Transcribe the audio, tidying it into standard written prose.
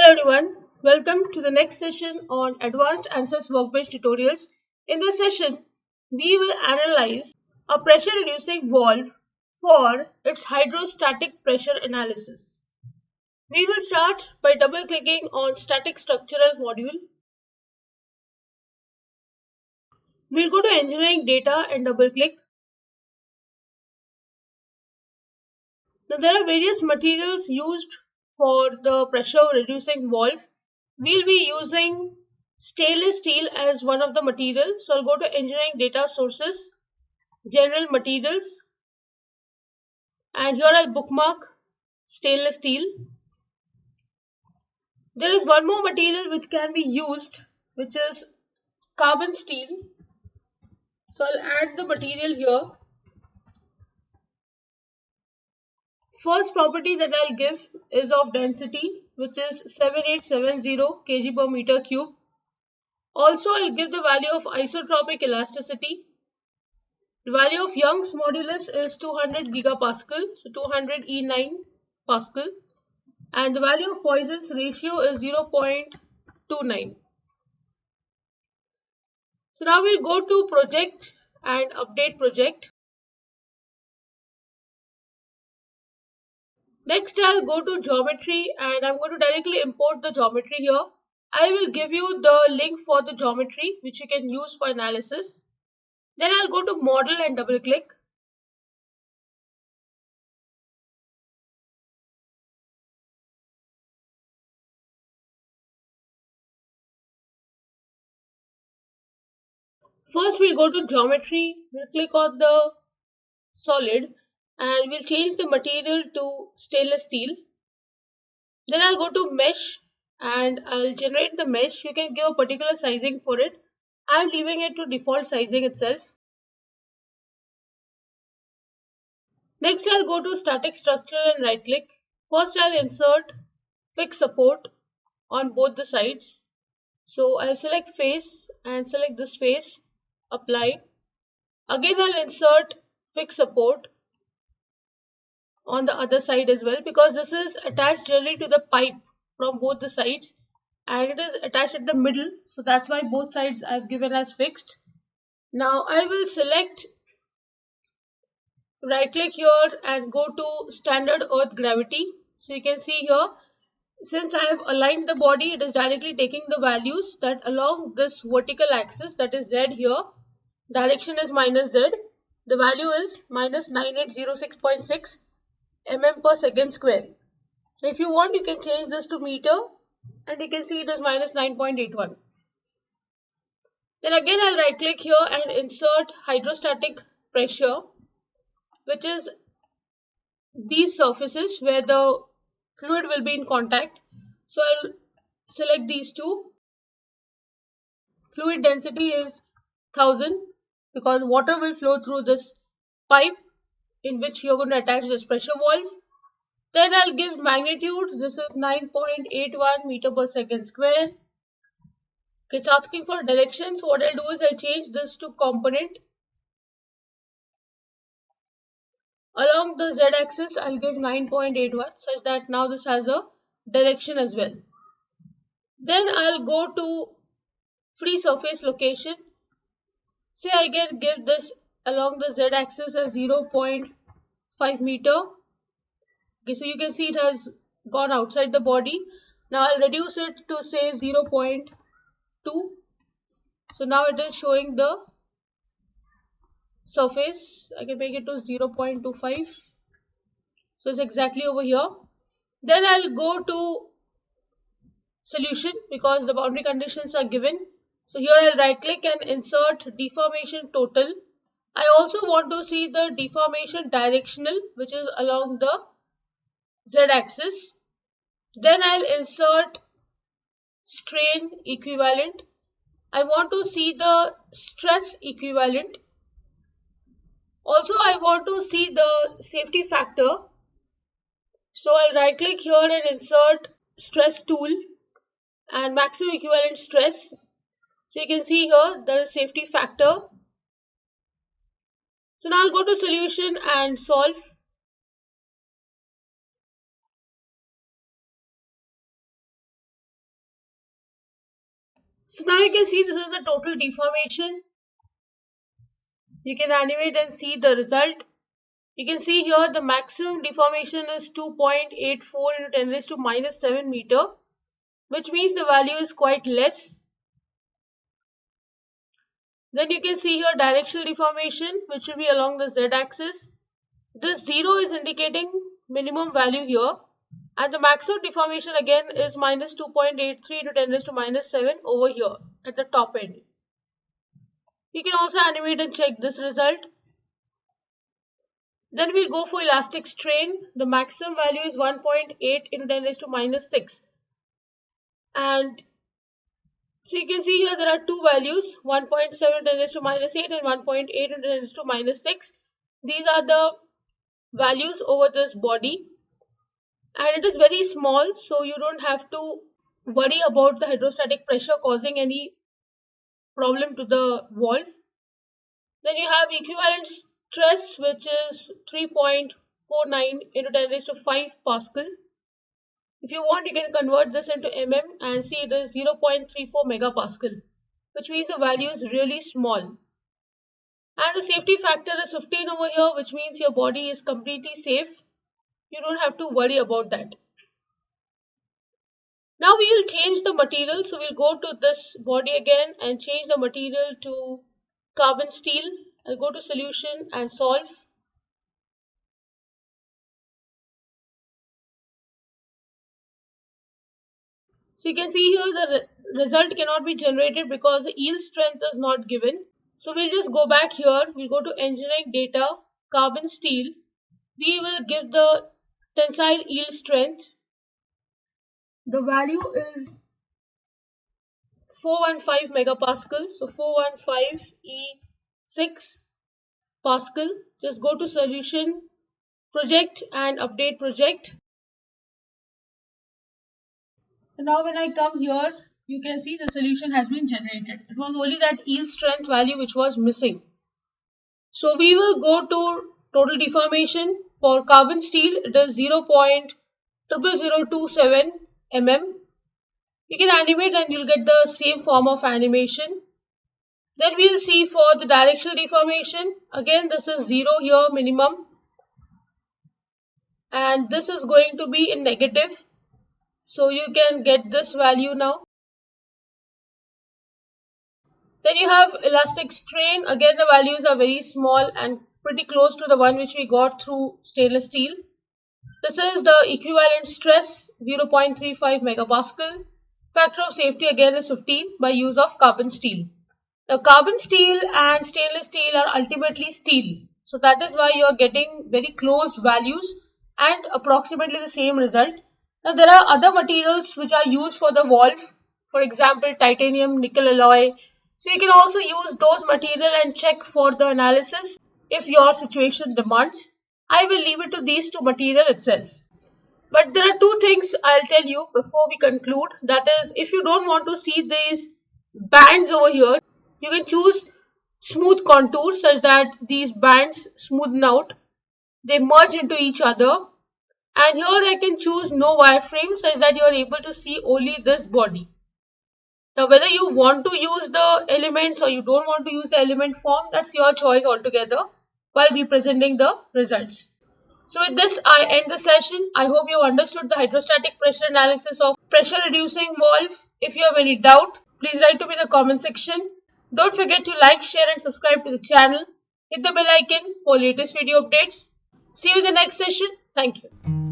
everyone, welcome to the next session on Advanced Answers Workbench tutorials. In this session, we will analyze a pressure reducing valve for its hydrostatic pressure analysis. We will start by double clicking on static structural module. We'll go to engineering data and double click. Now there are various materials used for the pressure reducing valve. We'll be using stainless steel as one of the materials. So I'll go to engineering data sources, general materials, and here I'll bookmark stainless steel. There is one more material which can be used, which is carbon steel. So I'll add the material here. First property that I'll give is of density, which is 7870 kg per meter cube. Also, I'll give the value of isotropic elasticity. The value of Young's modulus is 200 gigapascal, so 200 E9 Pascal. And the value of Poisson's ratio is 0.29. So now we'll go to project and update project. Next, I'll go to geometry and I'm going to directly import the geometry here. I will give you the link for the geometry which you can use for analysis. Then I'll go to model and double click. First, we'll go to geometry. We'll click on the solid and we'll change the material to stainless steel. Then I'll go to mesh and I'll generate the mesh. You can give a particular sizing for it. I'm leaving it to default sizing itself. Next, I'll go to static structure and right click. First, I'll insert fixed support on both the sides. So I'll select face and select this face, apply. Again, I'll insert fixed support on the other side as well because this is attached generally to the pipe from both the sides and it is attached at the middle, so that's why both sides I've given as fixed. Now I will select, right click here and go to standard earth gravity. So you can see here, since I have aligned the body, it is directly taking the values that along this vertical axis, that is Z here, direction is minus Z, the value is minus 9806.6 mm per second square. So if you want, you can change this to meter and you can see it is minus 9.81. Then again I'll right click here and insert hydrostatic pressure, which is these surfaces where the fluid will be in contact. So I'll select these two. Fluid density is 1000 because water will flow through this pipe in which you're going to attach this pressure valve. Then I'll give magnitude. This is 9.81 meter per second square. It's asking for direction. So what I'll do is I'll change this to component. Along the z-axis, I'll give 9.81 such that now this has a direction as well. Then I'll go to free surface location. Say I can give this along the z-axis as 0.5 meter. Okay, so you can see it has gone outside the body. Now I'll reduce it to say 0.2. So now it is showing the surface. I can make it to 0.25. So it's exactly over here. Then I'll go to solution because the boundary conditions are given. So here I'll right click and insert deformation total. I also want to see the deformation directional, which is along the z-axis. Then I'll insert strain equivalent. I want to see the stress equivalent. Also, I want to see the safety factor. So I'll right click here and insert stress tool and maximum equivalent stress. So you can see here there is safety factor. So now I'll go to solution and solve. So now you can see this is the total deformation. You can animate and see the result. You can see here the maximum deformation is 2.84 into 10 raised to minus 7 meter, which means the value is quite less. Then you can see here directional deformation, which will be along the z-axis. This 0 is indicating minimum value here, and the maximum deformation again is minus 2.83 into 10 raised to minus 7 over here at the top end. You can also animate and check this result. Then we'll go for elastic strain. The maximum value is 1.8 into 10 raised to minus 6. And so you can see here there are two values, 1.7 into 10 raised to minus 8 and 1.8 into 10 raised to minus 6. These are the values over this body. And it is very small, so you don't have to worry about the hydrostatic pressure causing any problem to the valve. Then you have equivalent stress, which is 3.49 into 10 raised to 5 Pascal. If you want, you can convert this into mm and see it is 0.34 megapascal, which means the value is really small. And the safety factor is 15 over here, which means your body is completely safe. You don't have to worry about that. Now we will change the material. So we'll go to this body again and change the material to carbon steel. I'll go to solution and solve. So you can see here the result cannot be generated because the yield strength is not given. So we'll just go back here. We'll go to engineering data, carbon steel. We will give the tensile yield strength. The value is 415 megapascal. So 415 E6 Pascal. Just go to solution, project and update project. And now when I come here, you can see the solution has been generated. It was only that yield strength value which was missing. So we will go to total deformation. For carbon steel, it is 0.00027 mm. You can animate and you'll get the same form of animation. Then we'll see for the directional deformation. Again, this is 0 here minimum. And this is going to be in negative. So you can get this value now. Then you have elastic strain. Again, the values are very small and pretty close to the one which we got through stainless steel. This is the equivalent stress, 0.35 megapascal. Factor of safety again is 15 by use of carbon steel. Now carbon steel and stainless steel are ultimately steel. So that is why you are getting very close values and approximately the same result. Now there are other materials which are used for the valve. For example, titanium, nickel alloy. So you can also use those material and check for the analysis if your situation demands. I will leave it to these two material itself. But there are two things I'll tell you before we conclude. That is, if you don't want to see these bands over here, you can choose smooth contours such that these bands smoothen out. They merge into each other. And here I can choose no wireframe such that you are able to see only this body. Now whether you want to use the elements or you don't want to use the element form, that's your choice altogether while representing the results. So with this, I end the session. I hope you understood the hydrostatic pressure analysis of pressure reducing valve. If you have any doubt, please write to me in the comment section. Don't forget to like, share and subscribe to the channel. Hit the bell icon for latest video updates. See you in the next session. Thank you.